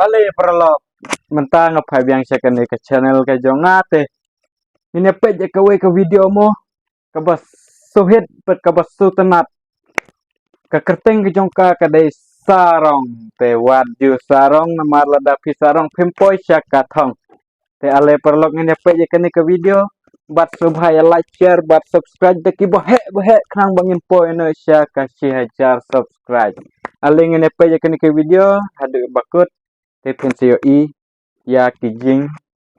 Ale perlo mentang apa yang saya kena ke channel ke jongate. Ini apa je ke video mo ke bas suhit pet ke bas sutenat ke kerteng ke jongka ke dai sarong te wadu sarong namar ladapi sarong pimpoi syakatong. Te ale perlo ini apa je kena ke video bat subhaya like share bat subscribe te ki bohe krang bangin poi no syaka si hajar subscribe. Ale ini apa je kena ke video hadu bakut te pensio I ya kijing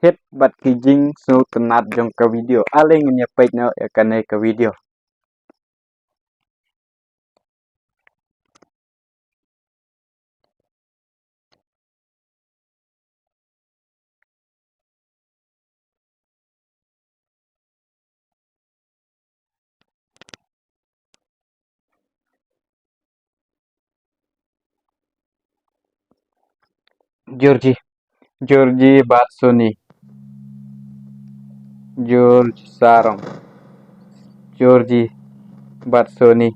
hit bat kijing su tenat jong ke video aling nyepet no ya kane ke video Georgie Batsoni George Sarong Georgie Batsoni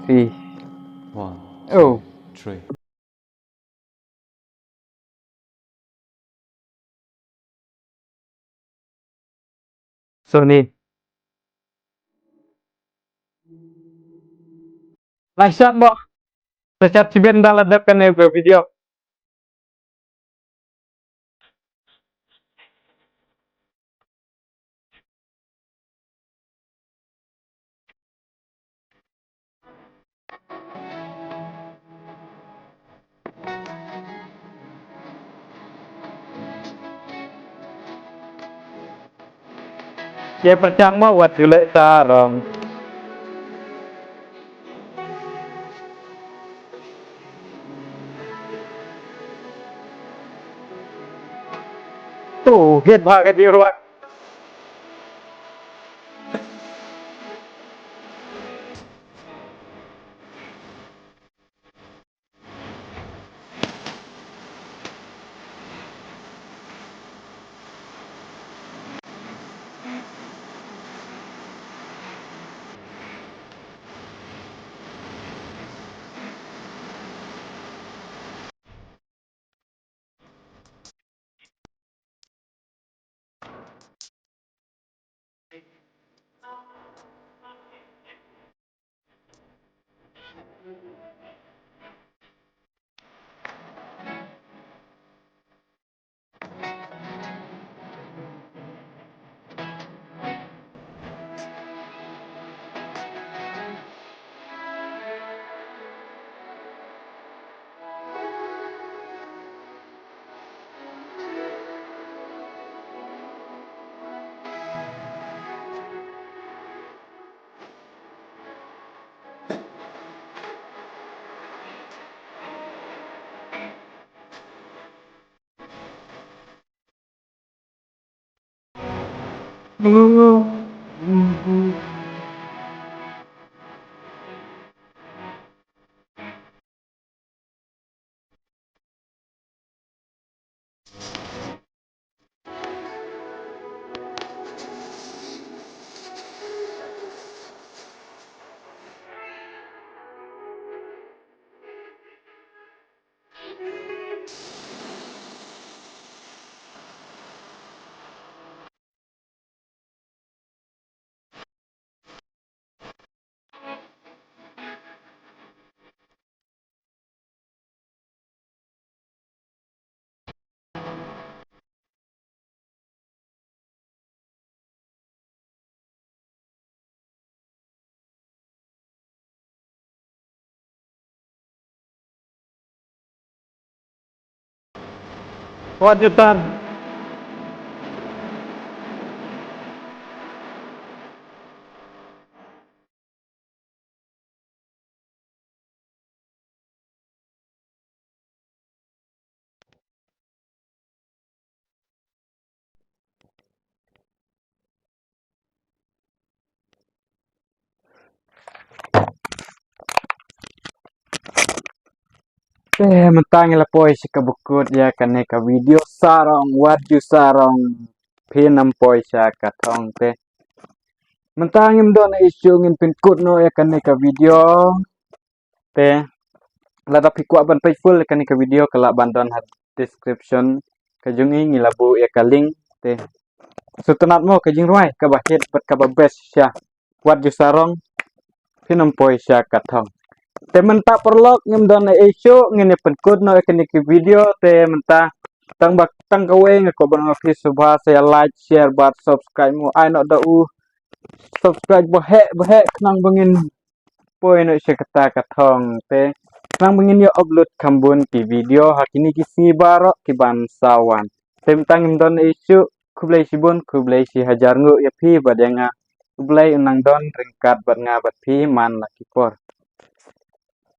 si 1, oh 2, 3. Sony Laisyat mo Laisyat si Ben dalam kane ke video Ye percang mo wat dulek sarong tuh hit ba ke di ruang wajutan mentang la poi si kabukut ya kane ka video sarong waju sarong pinam poi syakatong te Mentang im don isu ngin pin kut no ya kan ka video te la da pikwa ban page full kan ka video kala ban don hat description ka jungi ngilabu ya ka link te sutunat mo ka jing ruai ka bahit pat ka ba best sya wat ju sarong pinam poi sya ka thong te menta perlok ngim don isu ngin pin kut no kan ka video te menta tang bak tang ka we ngko ban fi subha saya like share bat subscribe mo ai no da u subscribe bahe nang bengin poi no sekata kathong te nang bengin yo upload kambun ki video hakini ki sibaro ki bansawan tem tangim don isu kublai sibun kublai si hajar ngu ya phi badenga kublai unang don ringkat bat nga bat phi man la ki por